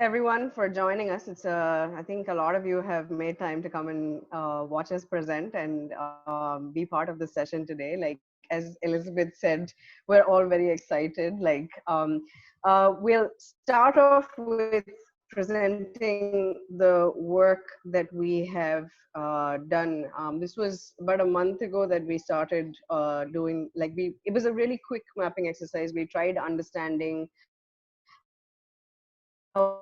everyone for joining us. I think a lot of you have made time to come and watch us present and be part of the session today. Like as Elizabeth said, we're all very excited. We'll start off with presenting the work that we have done. This was about a month ago that we started doing, it was a really quick mapping exercise. We tried understanding how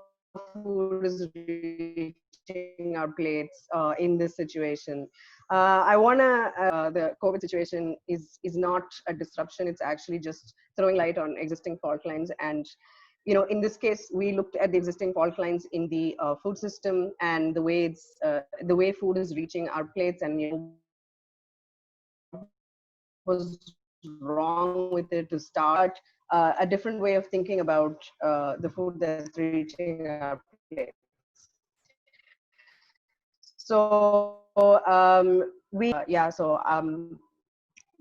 food is reaching our plates in this situation. I want to say that the COVID situation is not a disruption. It's actually just throwing light on existing fault lines. And in this case, we looked at the existing fault lines in the food system and the way food is reaching our plates, and what was wrong with it to start with. A different way of thinking about the food that's reaching our plates.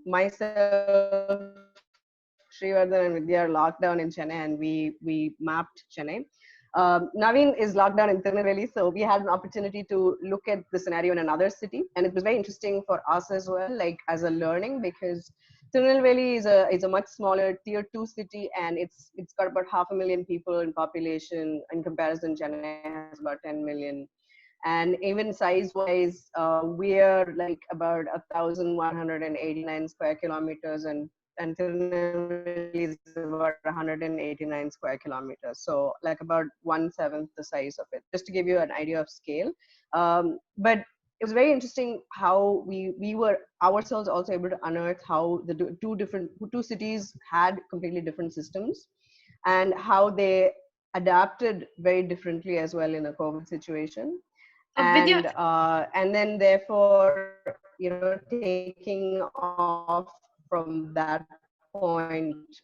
Myself, Srivardhan, and Vidya are locked down in Chennai, and we mapped Chennai. Naveen is locked down in Tirunelveli, so we had an opportunity to look at the scenario in another city, and it was very interesting for us as well, like as a learning, because Tirunelveli is a much smaller tier 2 city, and it's got about 500,000 people in population. In comparison, Chennai has about 10 million. And even size wise, we're like about 1,189 square kilometers, and Tirunelveli is about 189 square kilometers, so like about 1/7 the size of it, just to give you an idea of scale. But it was very interesting how we were ourselves also able to unearth how the two cities had completely different systems, and how they adapted very differently as well in a COVID situation. Vidya, And then therefore, taking off from that point.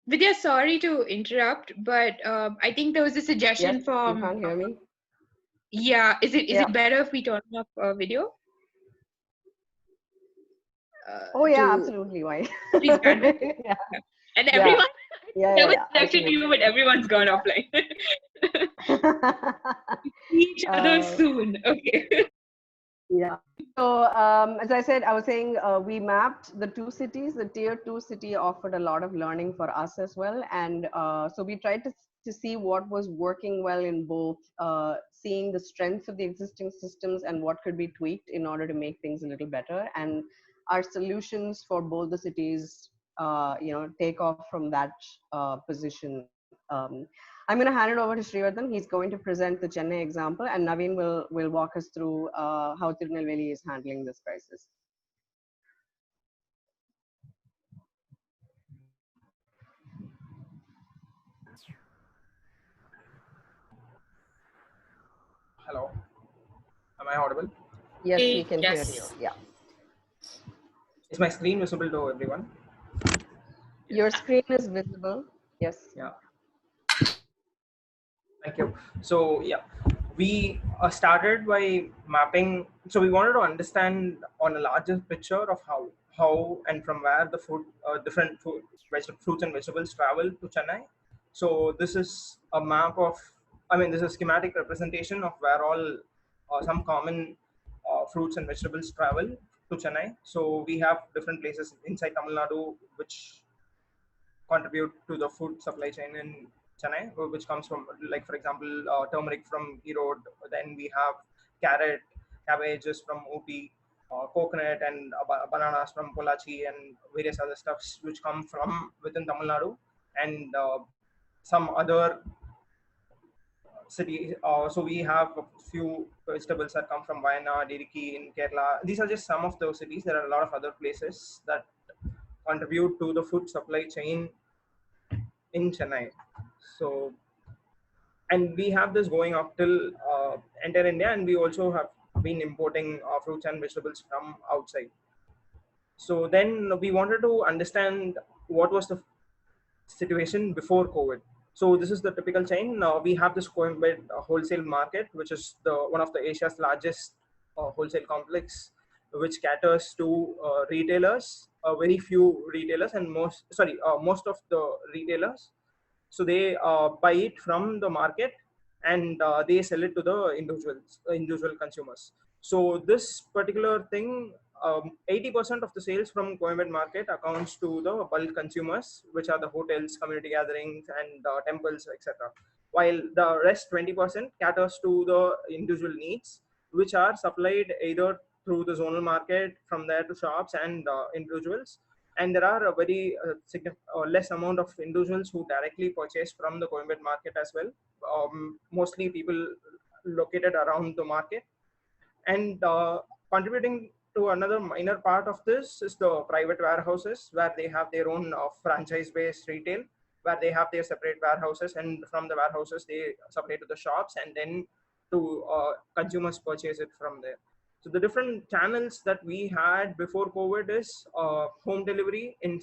Vidya, sorry to interrupt, but I think there was a Yes, suggestion you can't from hear me. yeah. Is Yeah. it better if we turn off video Oh yeah, to absolutely. Why? please bandwidth? Yeah. Yeah. And Yeah. everyone, Yeah. never Yeah. suggested Absolutely. you, but everyone's gone offline. See each other uh, soon. Okay. Yeah. So, as I said, I was saying we mapped the two cities. The tier two city offered a lot of learning for us as well. And so we tried to see what was working well in both, seeing the strengths of the existing systems and what could be tweaked in order to make things a little better. And our solutions for both the cities, take off from that position. I'm going to hand it over to Srivardhan. He's going to present the Chennai example, and Naveen will walk us through how Tirunelveli is handling this crisis. Hello, am I audible? Yes, we can hear you. Yes. Yeah. Is my screen visible to everyone? Your Yeah. screen is visible. Yes. Yeah, thank you. So, yeah, we started by mapping. So, we wanted to understand on a larger picture of how and from where the different fruits and vegetables travel to Chennai. So, this is a map of, this is a schematic representation of where all some common fruits and vegetables travel to Chennai. So, we have different places inside Tamil Nadu which contribute to the food supply chain in Chennai, which comes from, like, for example, turmeric from Erode. Then we have carrot, cabbages from Ooty, coconut and bananas from Pollachi, and various other stuffs which come from within Tamil Nadu, and some other city. So we have a few vegetables that come from Wayanad, Idiki in Kerala. These are just some of those cities. There are a lot of other places that contribute to the food supply chain in Chennai. So, and we have this going up till entire India, and we also have been importing fruits and vegetables from outside. So then we wanted to understand what was the situation before COVID. So this is the typical chain. We have this Coimbatore wholesale market, which is the one of the Asia's largest wholesale complex, which caters to retailers, very few retailers, and most of the retailers So they buy it from the market, and they sell it to the individual consumers. So this particular thing, 80% of the sales from Coimbatore market accounts to the bulk consumers, which are the hotels, community gatherings, and temples, etc. While the rest 20% caters to the individual needs, which are supplied either through the zonal market, from there to shops and individuals. And there are a very less amount of individuals who directly purchase from the Coimbatore market as well. Mostly people located around the market. And contributing to another minor part of this is the private warehouses, where they have their own franchise-based retail, where they have their separate warehouses, and from the warehouses they supply to the shops, and then to consumers purchase it from there. So the different channels that we had before COVID is home delivery in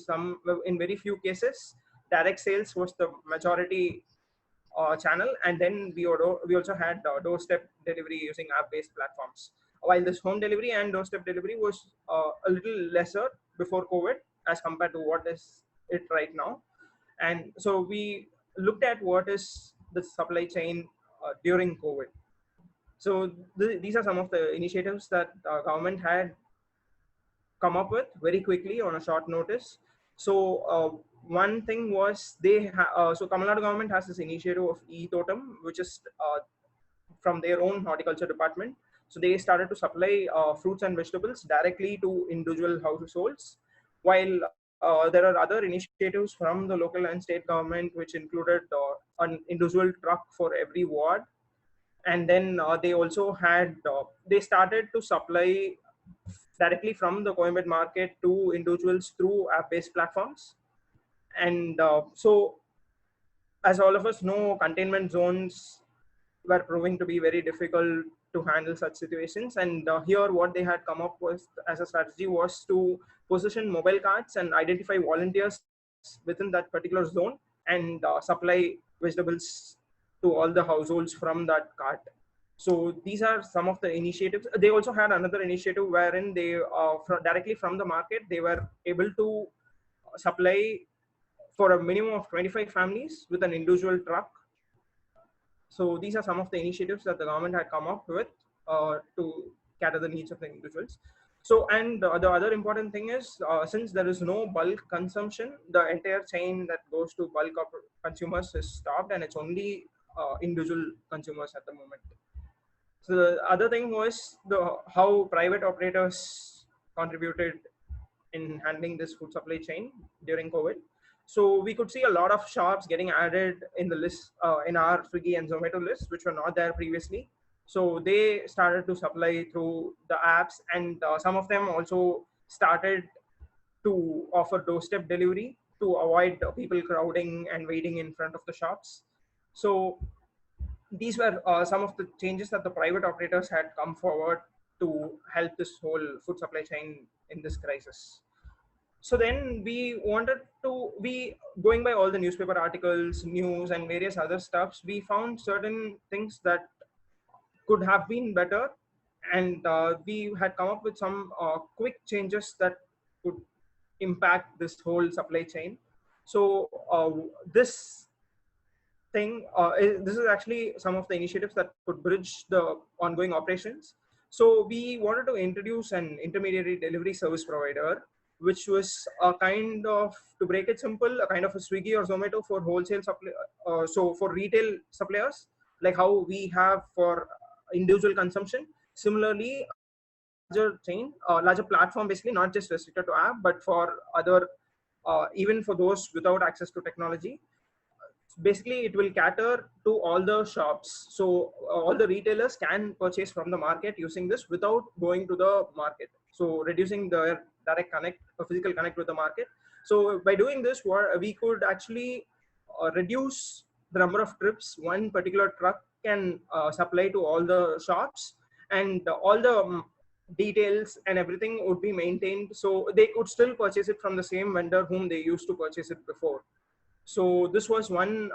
very few cases. Direct sales was the majority channel, and then we also had doorstep delivery using app-based platforms. While this home delivery and doorstep delivery was a little lesser before COVID as compared to what is it right now. And so we looked at what is the supply chain during COVID. So these are some of the initiatives that government had come up with very quickly on a short notice. So one thing was so Tamil Nadu government has this initiative of e-totem, which is from their own horticulture department. So they started to supply fruits and vegetables directly to individual households, while there are other initiatives from the local and state government, which included an individual truck for every ward. And then they also had they started to supply directly from the Coimbatore market to individuals through app-based platforms. And so, as all of us know, containment zones were proving to be very difficult to handle such situations. And here, what they had come up with as a strategy was to position mobile carts and identify volunteers within that particular zone, and supply vegetables to all the households from that cart. So these are some of the initiatives. They also had another initiative wherein they directly from the market they were able to supply for a minimum of 25 families with an individual truck. So these are some of the initiatives that the government had come up with to cater the needs of the individuals. So, and the other important thing is, since there is no bulk consumption, the entire chain that goes to bulk of consumers is stopped, and it's only individual consumers at the moment. So the other thing was how private operators contributed in handling this food supply chain during COVID. So we could see a lot of shops getting added in the list, in our Swiggy and Zomato list, which were not there previously. So they started to supply through the apps, and some of them also started to offer doorstep delivery to avoid people crowding and waiting in front of the shops. So these were some of the changes that the private operators had come forward to help this whole food supply chain in this crisis. So then we going by all the newspaper articles, news, and various other stuffs, we found certain things that could have been better, and we had come up with some quick changes that could impact this whole supply chain. So this this is actually some of the initiatives that could bridge the ongoing operations. So we wanted to introduce an intermediary delivery service provider, which was a kind of, to break it simple, a kind of a Swiggy or Zomato for wholesale supply. So for retail suppliers, like how we have for individual consumption. Similarly, a larger chain, larger platform, basically not just restricted to app, but for other, even for those without access to technology. Basically it will cater to all the shops, so all the retailers can purchase from the market using this without going to the market, so reducing the direct connect, physical connect with the market. So by doing this, we could actually reduce the number of trips one particular truck can supply to all the shops, and all the details and everything would be maintained, so they could still purchase it from the same vendor whom they used to purchase it before. So this was one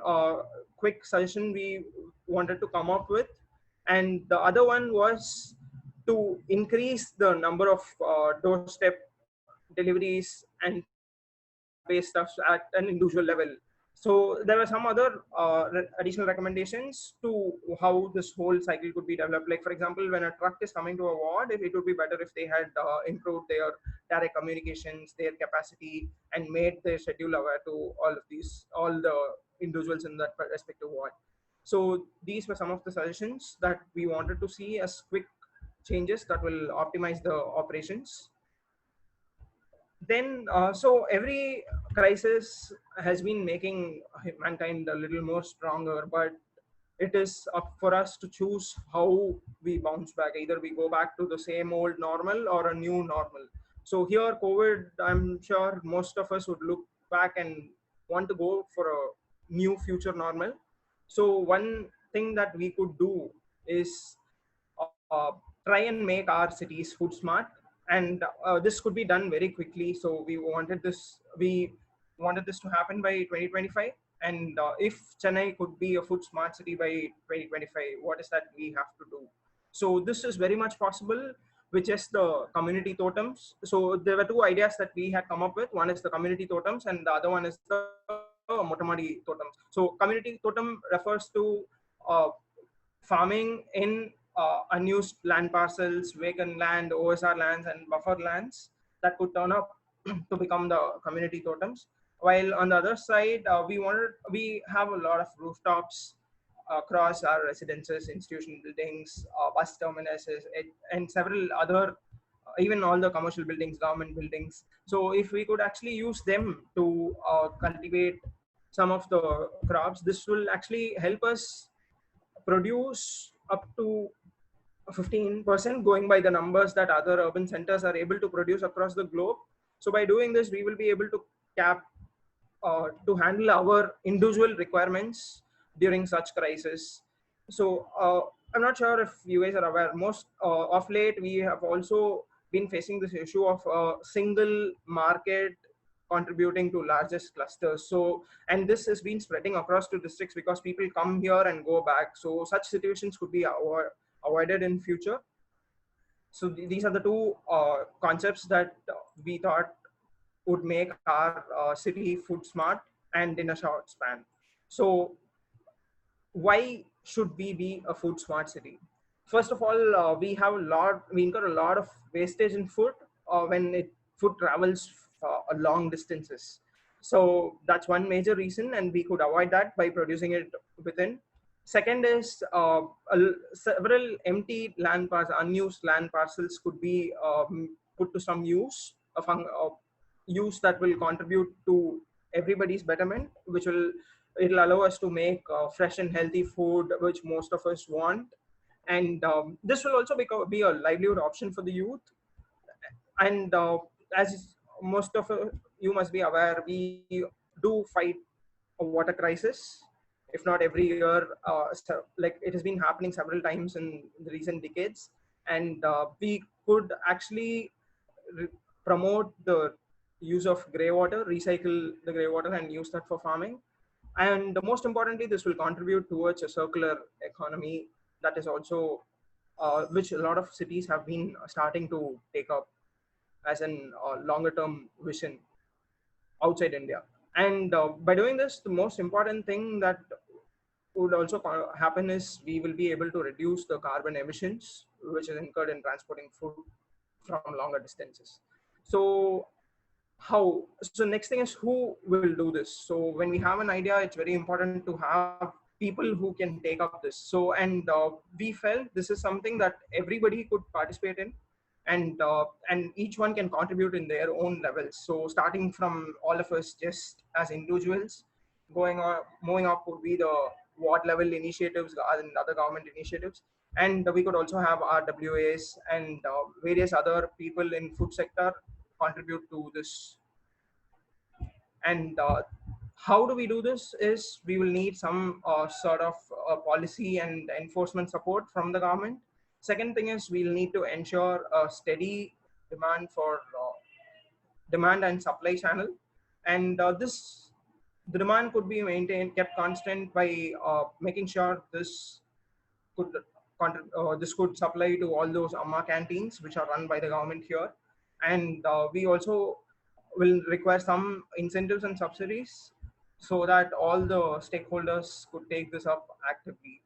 quick suggestion we wanted to come up with. And the other one was to increase the number of doorstep deliveries and app-based stuff at an individual level. So there were some other additional recommendations to how this whole cycle could be developed. Like for example, when a truck is coming to a ward, if it would be better if they had improved their direct communications, their capacity, and made their schedule aware to all the individuals in that respective ward. So these were some of the suggestions that we wanted to see as quick changes that will optimize the operations. Then so every crisis has been making mankind a little more stronger, but it is up for us to choose how we bounce back. Either we go back to the same old normal or a new normal. So here COVID, I'm sure most of us would look back and want to go for a new future normal. So one thing that we could do is try and make our cities food smart, and this could be done very quickly. So we wanted this to happen by 2025. And if Chennai could be a food smart city by 2025, what is that we have to do? So this is very much possible, which is the community totems. So there were two ideas that we had come up with. One is the community totems, and the other one is the motamadi totems. So community totem refers to uh, farming in unused land parcels, vacant land, OSR lands, and buffer lands that could turn up to become the community totems. While on the other side, we have a lot of rooftops across our residences, institution buildings, bus terminuses, and several other, even all the commercial buildings, government buildings. So if we could actually use them to cultivate some of the crops, this will actually help us produce up to 15% going by the numbers that other urban centers are able to produce across the globe. So by doing this, we will be able to cap to handle our individual requirements during such crisis. So I'm not sure if you guys are aware. Most of late, we have also been facing this issue of a single market contributing to largest clusters. So, and this has been spreading across to districts because people come here and go back. So such situations could be avoided in future. So these are the two concepts that we thought would make our city food smart and in a short span. So why should we be a food smart city? First of all, we incur a lot of wastage in food when food travels long distances. So that's one major reason, and we could avoid that by producing it within. Second is several empty land parcels, unused land parcels could be put to some use, use that will contribute to everybody's betterment, which it'll allow us to make fresh and healthy food, which most of us want. And this will also be a livelihood option for the youth. And as most of you must be aware, we do fight a water crisis, if not every year. So, like, it has been happening several times in the recent decades. And we could actually re- promote the use of grey water, recycle the grey water and use that for farming. And most importantly, this will contribute towards a circular economy that is also which a lot of cities have been starting to take up as an longer term vision outside India. And by doing this, the most important thing that would also happen is we will be able to reduce the carbon emissions which is incurred in transporting food from longer distances. So so next thing is, who will do this? So when we have an idea, it's very important to have people who can take up this. So, and we felt this is something that everybody could participate in, and each one can contribute in their own levels. So starting from all of us just as individuals, going on moving up would be the ward level initiatives and other government initiatives. And we could also have RWAs and various other people in food sector contribute to this. And how do we do this is we will need some sort of policy and enforcement support from the government. Second thing is we'll need to ensure a steady demand for demand and supply channel. And the demand could be maintained, kept constant by making sure could this could supply to all those amma canteens which are run by the government here. And we also will require some incentives and subsidies so that all the stakeholders could take this up actively.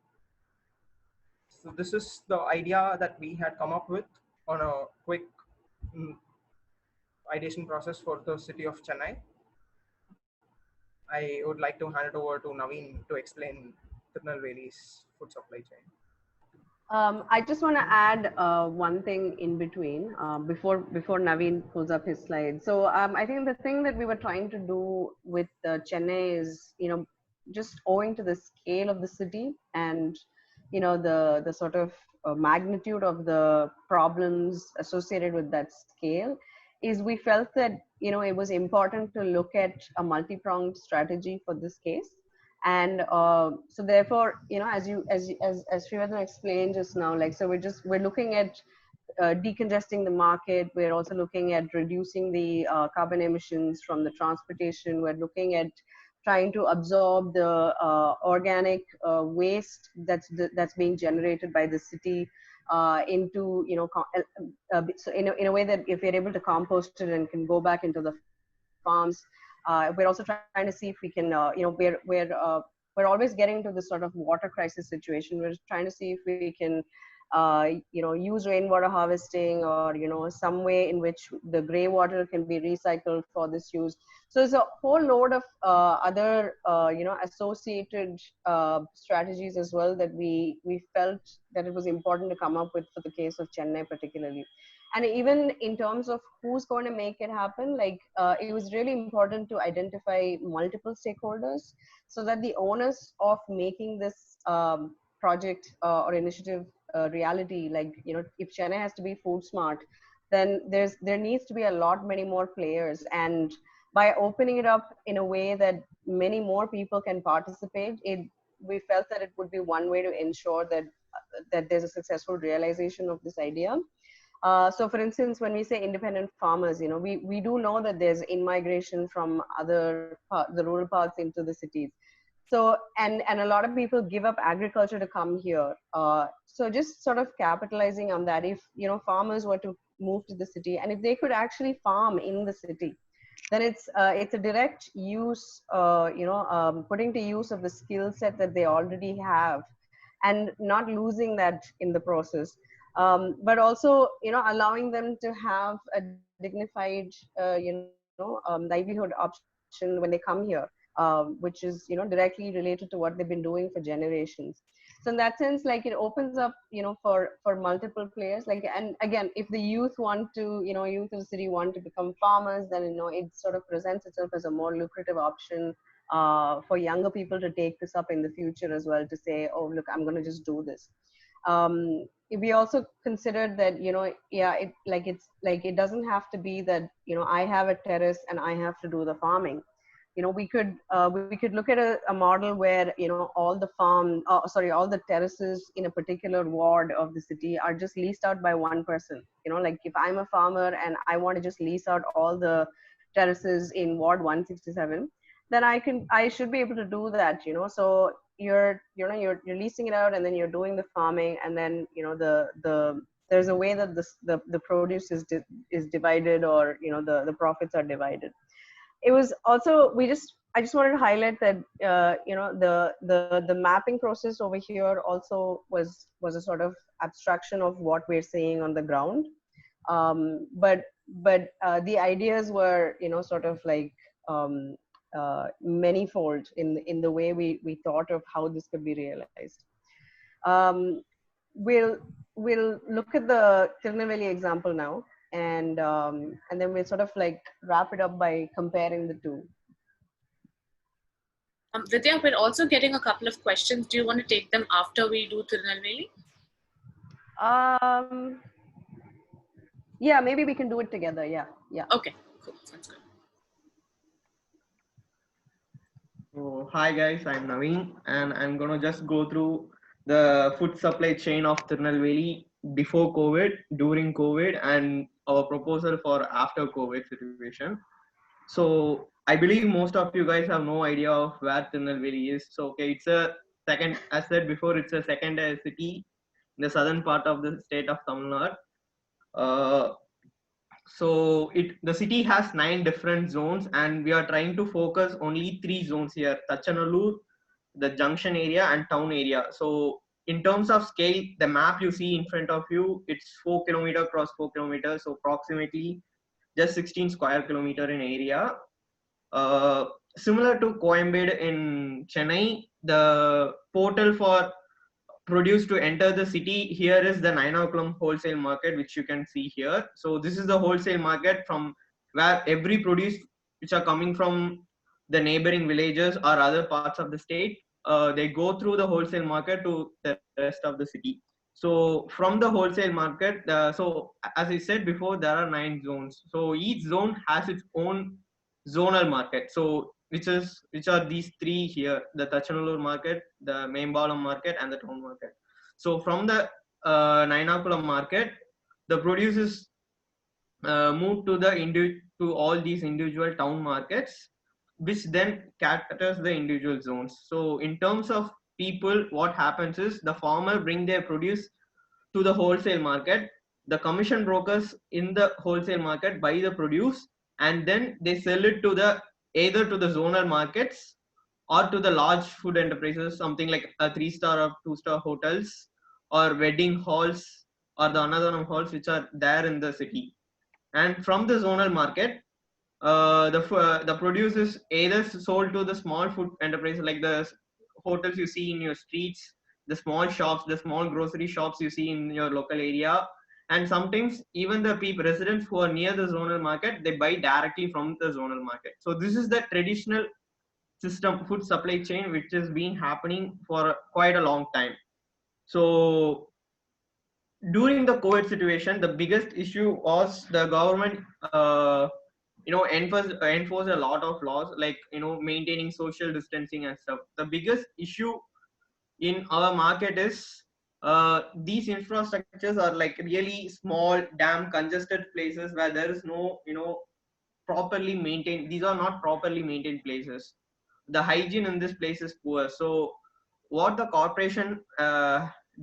So this is the idea that we had come up with on a quick mm, ideation process for the city of Chennai. I would like to hand it over to Naveen to explain Tirunelveli's food supply chain. I just want to add one thing in between before Naveen pulls up his slide. So I think the thing that we were trying to do with Chennai is, just owing to the scale of the city and the sort of magnitude of the problems associated with that scale, is we felt that it was important to look at a multi-pronged strategy for this case. And so therefore, as Srivardhan explained just now, like, so we're looking at decongesting the market. We're also looking at reducing the carbon emissions from the transportation. We're looking at trying to absorb the organic waste that's being generated by the city into so in a way that if we're able to compost it and can go back into the farms. We're also trying to see if we can we're always getting to this sort of water crisis situation. We're trying to see if we can use rainwater harvesting, or some way in which the gray water can be recycled for this use. So there's a whole load of other associated strategies as well that we felt that it was important to come up with for the case of Chennai particularly. And even in terms of who's going to make it happen, like it was really important to identify multiple stakeholders so that the onus of making this project or initiative reality, like if Chennai has to be food smart, then there needs to be a lot many more players. And by opening it up in a way that many more people can participate, we felt that it would be one way to ensure that there's a successful realization of this idea. So for instance, when we say independent farmers, we do know that there's in-migration from the rural parts into the cities. So, and a lot of people give up agriculture to come here. So just sort of capitalizing on that, if, farmers were to move to the city, and if they could actually farm in the city, then it's a direct use, putting to use of the skill set that they already have, and not losing that in the process. But also, allowing them to have a dignified, livelihood option when they come here, which is, directly related to what they've been doing for generations. So in that sense, like, it opens up, for multiple players. Like, and again, if the youth want to, youth of the city want to become farmers, then, it sort of presents itself as a more lucrative option for younger people to take this up in the future as well, to say, oh, look, I'm going to just do this. We also considered that, it doesn't have to be that, I have a terrace and I have to do the farming. We could look at a model where, all the terraces in a particular ward of the city are just leased out by one person. Like, if I'm a farmer and I want to just lease out all the terraces in Ward 167, then I should be able to do that. So you're leasing it out, and then you're doing the farming, and then there's a way that the produce is divided, or the profits are divided. It was also, I just wanted to highlight that the mapping process over here also was a sort of abstraction of what we're seeing on the ground. But the ideas were sort of like manifold in the way we thought of how this could be realized. Um, we'll look at the Tirunelveli example now, and then we'll sort of like wrap it up by comparing the two. Vidya, we're also getting a couple of questions. Do you want to take them after we do Tirunelveli? Yeah, maybe we can do it together. Yeah. Okay, cool. Sounds good. So, hi guys, I'm Naveen, and I'm gonna just go through the food supply chain of Tirunelveli before COVID, during COVID, and our proposal for after COVID situation. So I believe most of you guys have no idea of where Tirunelveli is. So okay, it's a second, as said before, it's a second city in the southern part of the state of Tamil Nadu. So the city has 9 different zones, and we are trying to focus only 3 zones here: Tachanallur, the junction area, and town area. So in terms of scale, the map you see in front of you, it's 4 kilometer cross 4 kilometers, so approximately just 16 square kilometer in area. Uh, Similar to Coimbatore in Chennai, the portal for produce to enter the city here is the Nainakulam wholesale market, which you can see here. So this is the wholesale market from where every produce which are coming from the neighboring villages or other parts of the state, they go through the wholesale market to the rest of the city. So from the wholesale market, so as I said before, there are 9 zones. So each zone has its own zonal market. So which are these 3 here: the Tachanallur market, the Membalam market, and the town market. So from the Nainakulam market, the produce is moved to to all these individual town markets, which then caters the individual zones. So in terms of people, what happens is the farmer bring their produce to the wholesale market. The commission brokers in the wholesale market buy the produce, and then they sell it to the either to the zonal markets or to the large food enterprises, something like a 3-star or 2-star hotels or wedding halls or the another halls which are there in the city. And from the zonal market, the produce is either sold to the small food enterprise like the hotels you see in your streets, the small shops, the small grocery shops you see in your local area, and sometimes even the people residents who are near the zonal market, they buy directly from the zonal market. So this is the traditional system food supply chain which has been happening for quite a long time. So during the COVID situation, the biggest issue was the government, enforce a lot of laws, like maintaining social distancing and stuff. The biggest issue in our market is these infrastructures are like really small, damn congested places where there is no properly maintained. These are not properly maintained places. The hygiene in this place is poor. So what the corporation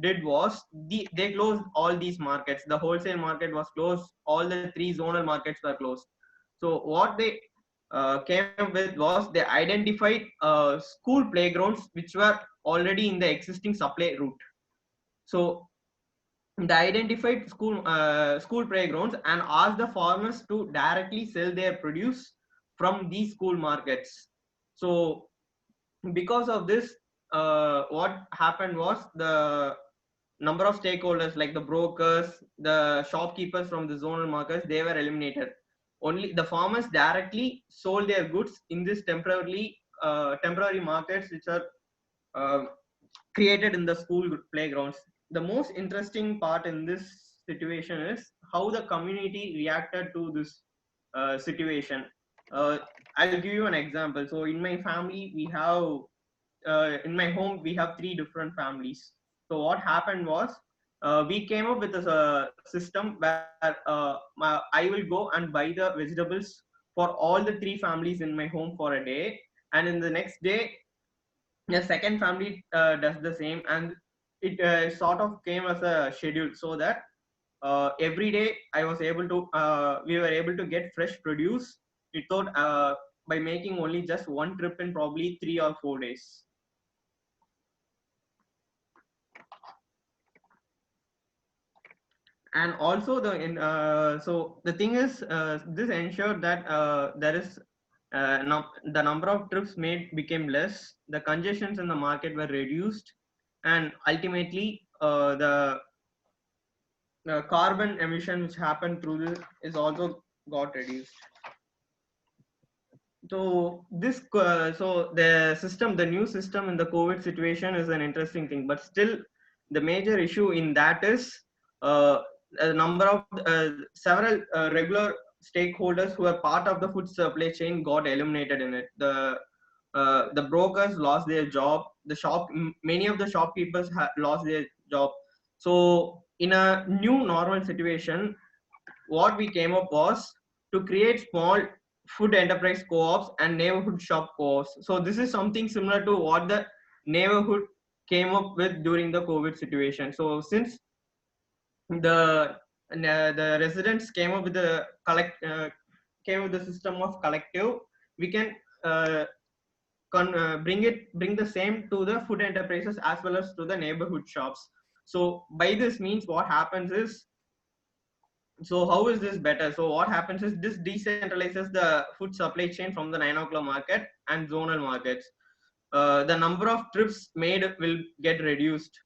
did was they closed all these markets. The wholesale market was closed, all the 3 zonal markets were closed. So what they came up with was they identified school playgrounds which were already in the existing supply route. So they identified school playgrounds and asked the farmers to directly sell their produce from these school markets. So because of this, what happened was the number of stakeholders like the brokers, the shopkeepers from the zonal markets, they were eliminated. Only the farmers directly sold their goods in this temporary markets which are uh, created in the school playgrounds. The most interesting part in this situation is how the community reacted to this situation. I'll give you an example. So in my family, we have in my home we have 3 different families. So what happened was we came up with a system where I will go and buy the vegetables for all the 3 families in my home for a day, and in the next day the second family does the same, and it sort of came as a schedule, so that every day we were able to get fresh produce without by making only just one trip in probably 3 or 4 days. And also so the thing is, this ensured that there is the number of trips made became less, the congestions in the market were reduced, and ultimately the carbon emission which happened through this is also got reduced. So the new system in the COVID situation is an interesting thing, but still the major issue in that is a number of several regular stakeholders who are part of the food supply chain got eliminated in it. The brokers lost their job. Many of the shopkeepers lost their job. So in a new normal situation, what we came up was to create small food enterprise co-ops and neighborhood shop co-ops. So this is something similar to what the neighborhood came up with during the COVID situation. So since the and the residents came up with the came with the system of collective. We can bring the same to the food enterprises as well as to the neighborhood shops. So by this means, what happens is, so how is this better? So what happens is this decentralizes the food supply chain from the 9 o'clock market and zonal markets. The number of trips made will get reduced.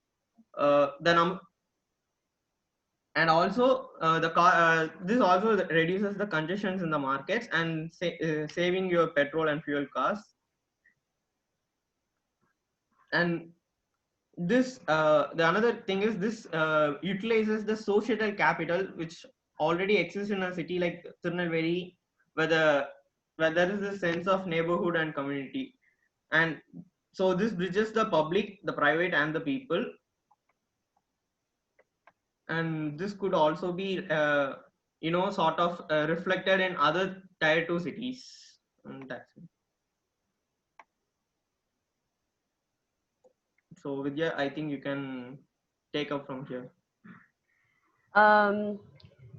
The and also this also reduces the congestions in the markets and saving your petrol and fuel costs. And this the another thing is this utilizes the societal capital which already exists in a city like Tirunelveli, where there is a sense of neighborhood and community. And so this bridges the public, the private, and the people. And this could also be sort of reflected in other tier 2 cities. And that's it. So Vidya, I think you can take up from here.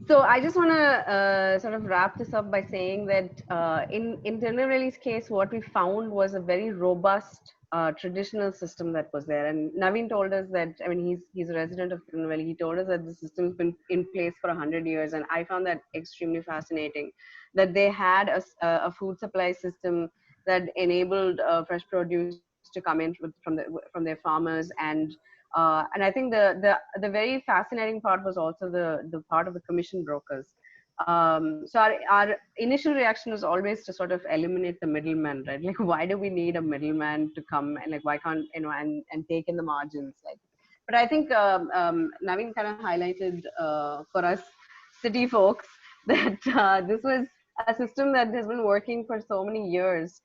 So I just want to sort of wrap this up by saying that in Tirunelveli's case, what we found was a very robust traditional system that was there. And Naveen told us that, I mean, he's a resident of Tirunelveli. He told us that the system's been in place for 100 years, and I found that extremely fascinating. That they had a food supply system that enabled fresh produce to come in from their farmers, and I think the very fascinating part was also the part of the commission brokers. So our initial reaction was always to sort of eliminate the middleman, right? Like, why do we need a middleman to come, and like, why can't, and take in the margins, like? But I think Naveen kind of highlighted for us city folks that this was a system that has been working for so many years,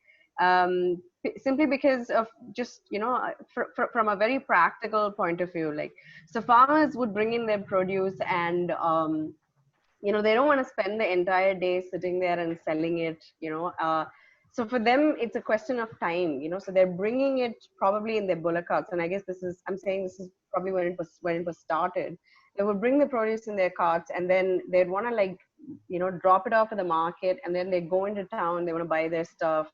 simply because of just, from a very practical point of view. Like, so farmers would bring in their produce, and they don't want to spend the entire day sitting there and selling it. So for them it's a question of time. So they're bringing it probably in their bullock carts, and I guess I'm saying this is probably when it was started. They would bring the produce in their carts, and then they'd want to, like, drop it off at the market, and then they go into town, they want to buy their stuff,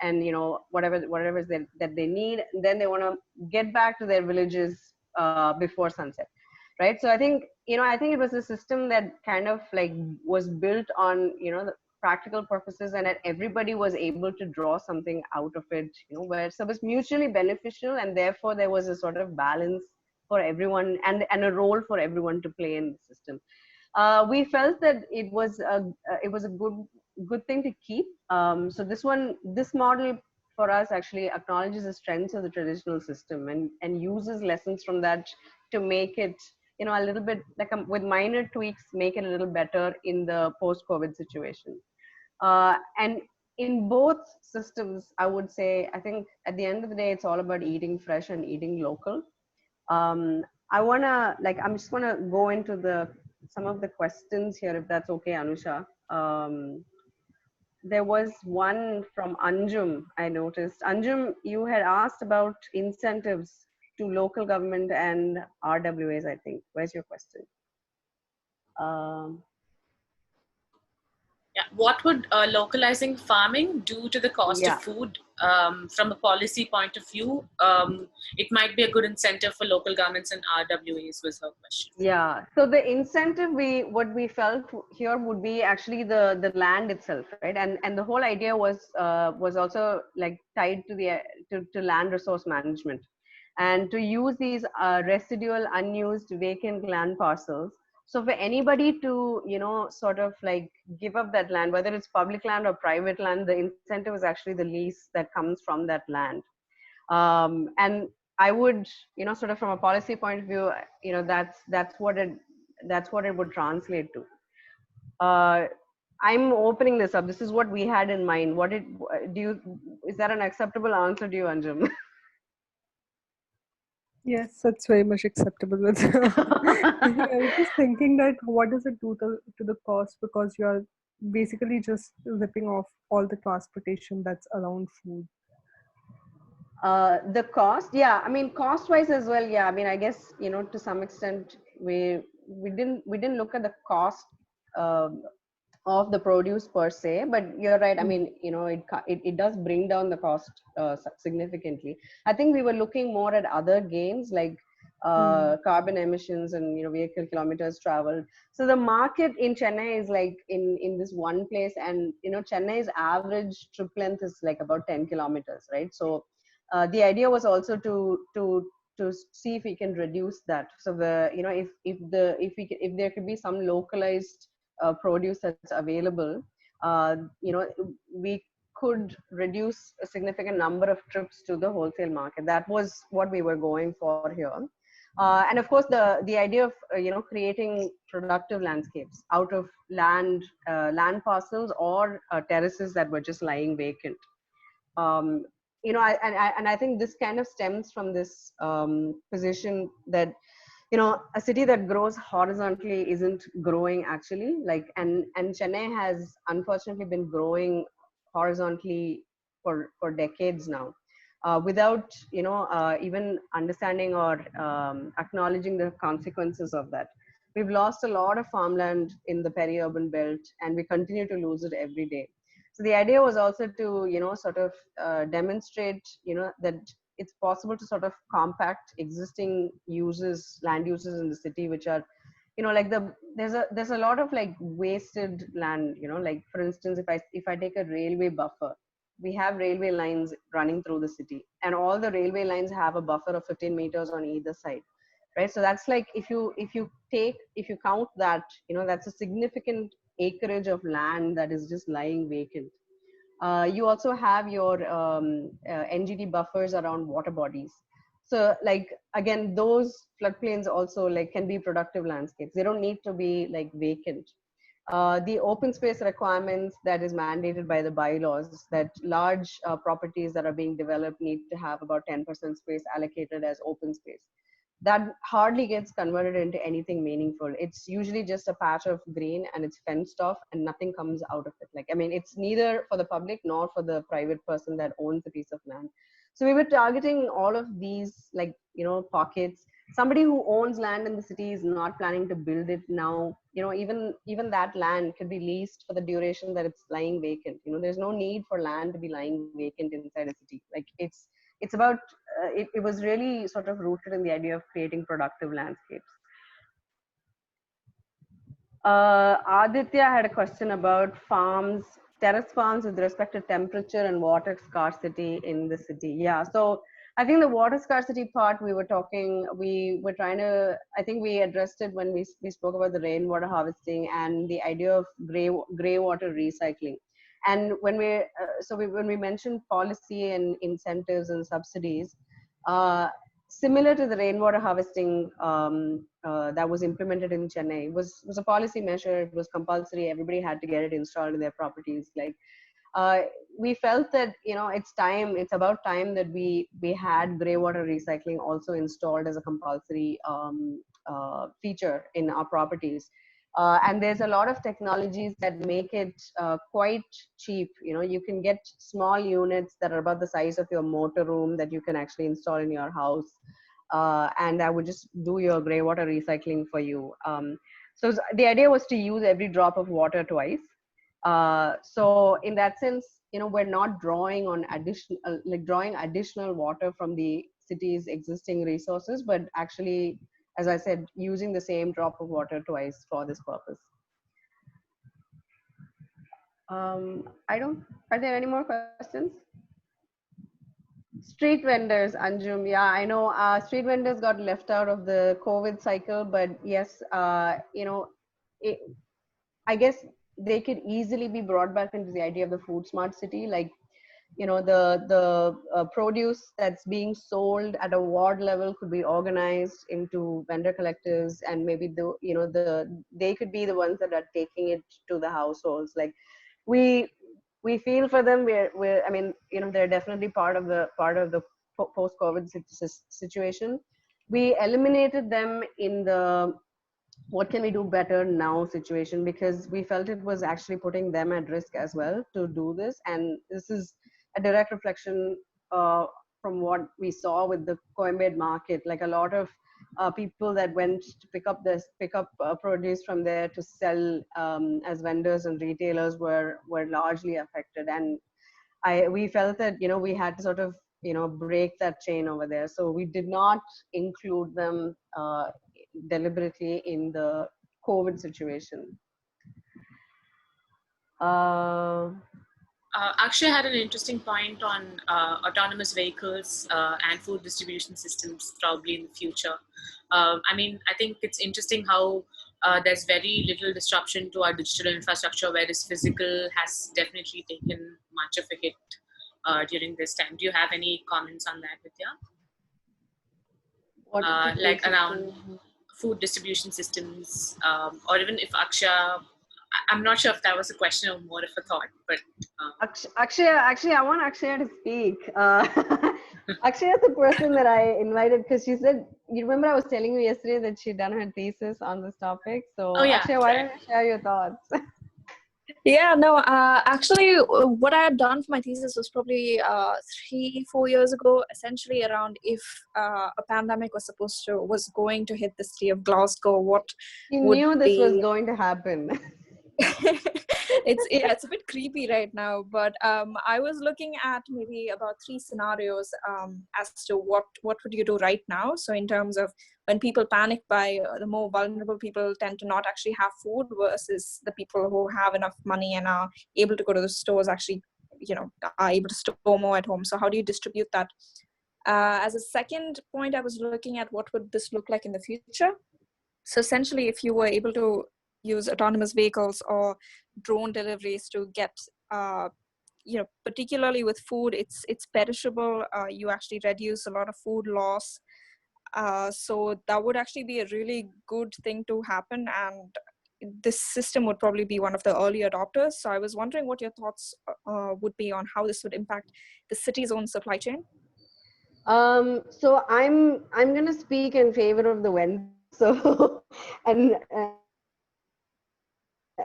and whatever is that they need, and then they want to get back to their villages before sunset, right? So I think it was a system that kind of like was built on the practical purposes, and that everybody was able to draw something out of it, where so it was mutually beneficial, and therefore there was a sort of balance for everyone, and a role for everyone to play in the system. We felt that it was a good thing to keep. So this model for us actually acknowledges the strengths of the traditional system, and uses lessons from that to make it, a little bit like with minor tweaks, make it a little better in the post-COVID situation. And in both systems, I would say, I think at the end of the day, it's all about eating fresh and eating local. I'm just want to go into some of the questions here, if that's okay, Anusha. There was one from Anjum, I noticed. Anjum, you had asked about incentives to local government and RWAs, I think. Where's your question? Yeah. What would localizing farming do to the cost of food from a policy point of view? It might be a good incentive for local governments and RWAs, was her question. Yeah. So the incentive what we felt here would be actually the land itself, right? And the whole idea was also like tied to land resource management, and to use these residual unused vacant land parcels. So for anybody to, sort of like give up that land, whether it's public land or private land, the incentive is actually the lease that comes from that land. And I would, sort of from a policy point of view, that's what it would translate to. I'm opening this up. This is what we had in mind. Is that an acceptable answer to you, Anjum? Yes, that's very much acceptable. With I was just thinking that what does it do to the cost, because you're basically just ripping off all the transportation that's around food. The cost, yeah, I mean, cost wise as well, yeah, I mean, I guess, to some extent we didn't look at the cost um, of the produce per se, but you're right. I mean, it does bring down the cost significantly. I think we were looking more at other gains like carbon emissions and vehicle kilometers traveled. So the market in Chennai is like in this one place, and Chennai's average trip length is like about 10 kilometers, right? So the idea was also to see if we can reduce that. So if there could be some localized produce that's available, we could reduce a significant number of trips to the wholesale market. That was what we were going for here. And of course, the idea of creating productive landscapes out of land parcels or terraces that were just lying vacant. Um, and I think this kind of stems from this position that a city that grows horizontally isn't growing actually, like, and Chennai has unfortunately been growing horizontally for decades now, without even understanding or acknowledging the consequences of that. We've lost a lot of farmland in the peri-urban belt, and we continue to lose it every day. So the idea was also to sort of demonstrate that it's possible to sort of compact existing land uses in the city, which are like there's a lot of like wasted land, like for instance, if I take a railway buffer, we have railway lines running through the city, and all the railway lines have a buffer of 15 meters on either side, right? So that's like, if you count that, that's a significant acreage of land that is just lying vacant. You also have your NGT buffers around water bodies. So like, again, those floodplains also like can be productive landscapes. They don't need to be like vacant. The open space requirements that is mandated by the bylaws, that large properties that are being developed need to have about 10% space allocated as open space. That hardly gets converted into anything meaningful. It's usually just a patch of green and it's fenced off and nothing comes out of it. Like, I mean, it's neither for the public nor for the private person that owns a piece of land. So we were targeting all of these, like, pockets. Somebody who owns land in the city is not planning to build it now. Even that land could be leased for the duration that it's lying vacant. There's no need for land to be lying vacant inside a city. Like, it's about it was really sort of rooted in the idea of creating productive landscapes. Aditya had a question about terrace farms with respect to temperature and water scarcity in the city. Yeah, so I think the water scarcity part we were trying to, I think we addressed it when we spoke about the rainwater harvesting and the idea of gray water recycling. And when we mentioned policy and incentives and subsidies, similar to the rainwater harvesting that was implemented in Chennai, was a policy measure. It was compulsory. Everybody had to get it installed in their properties. Like, we felt that it's about time that we had grey water recycling also installed as a compulsory feature in our properties. And there's a lot of technologies that make it quite cheap. You can get small units that are about the size of your motor room that you can actually install in your house, and that would just do your grey water recycling for you. So the idea was to use every drop of water twice. So in that sense, we're not drawing on additional water from the city's existing resources, but actually, as I said, using the same drop of water twice for this purpose. Are there any more questions? Street vendors, Anjum. Yeah, I know street vendors got left out of the COVID cycle, but yes, I guess they could easily be brought back into the idea of the food smart city. Like, the produce that's being sold at a ward level could be organized into vendor collectives, and maybe they could be the ones that are taking it to the households. Like, we feel for them. I mean, they're definitely part of the post-COVID situation. We eliminated them in the what can we do better now situation, because we felt it was actually putting them at risk as well to do this. And this is a direct reflection from what we saw with the Coimbatore market. Like, a lot of people that went to pick up produce from there to sell as vendors and retailers were largely affected. And we felt that we had to sort of break that chain over there, so we did not include them deliberately in the COVID situation. Akshay had an interesting point on autonomous vehicles and food distribution systems probably in the future. I mean, I think it's interesting how there's very little disruption to our digital infrastructure, whereas physical has definitely taken much of a hit during this time. Do you have any comments on that, Vidya? Like around food distribution systems, or even if I'm not sure if that was a question or more of a thought, but Akshay, I want Akshay to speak. Akshay is the person that I invited because she said, you remember I was telling you yesterday that she'd done her thesis on this topic. So Akshay, why don't you share your thoughts? Yeah, no, actually, what I had done for my thesis was probably 3-4 years ago, essentially around if a pandemic was going to hit the city of Glasgow, what you would knew this was going to happen. It's a bit creepy right now, but I was looking at maybe about 3 scenarios as to what would you do right now. So in terms of when people panic buy, the more vulnerable people tend to not actually have food versus the people who have enough money and are able to go to the stores actually, are able to store more at home. So how do you distribute that? As a second point, I was looking at what would this look like in the future. So essentially, if you were able to use autonomous vehicles or drone deliveries to get, particularly with food, it's perishable. You actually reduce a lot of food loss. So that would actually be a really good thing to happen. And this system would probably be one of the early adopters. So I was wondering what your thoughts would be on how this would impact the city's own supply chain. So I'm going to speak in favor of the vendor. So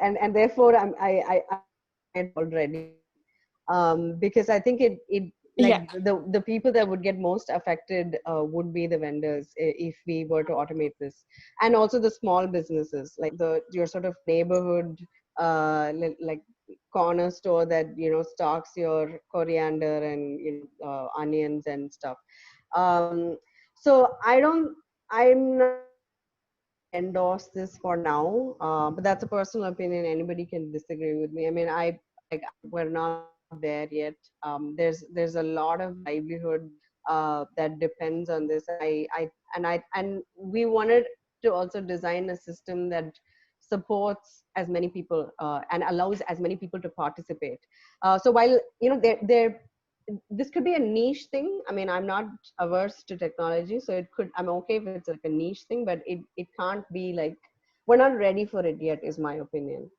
and therefore I already because I think the people that would get most affected would be the vendors if we were to automate this, and also the small businesses like your sort of neighborhood like corner store that stocks your coriander and onions and stuff. So I'm not endorse this for now, but that's a personal opinion. Anybody can disagree with me. I mean, we're not there yet. There's a lot of livelihood that depends on this. And we wanted to also design a system that supports as many people and allows as many people to participate. So while this could be a niche thing. I mean, I'm not averse to technology, so I'm okay if it's like a niche thing, but it can't be like, we're not ready for it yet, is my opinion.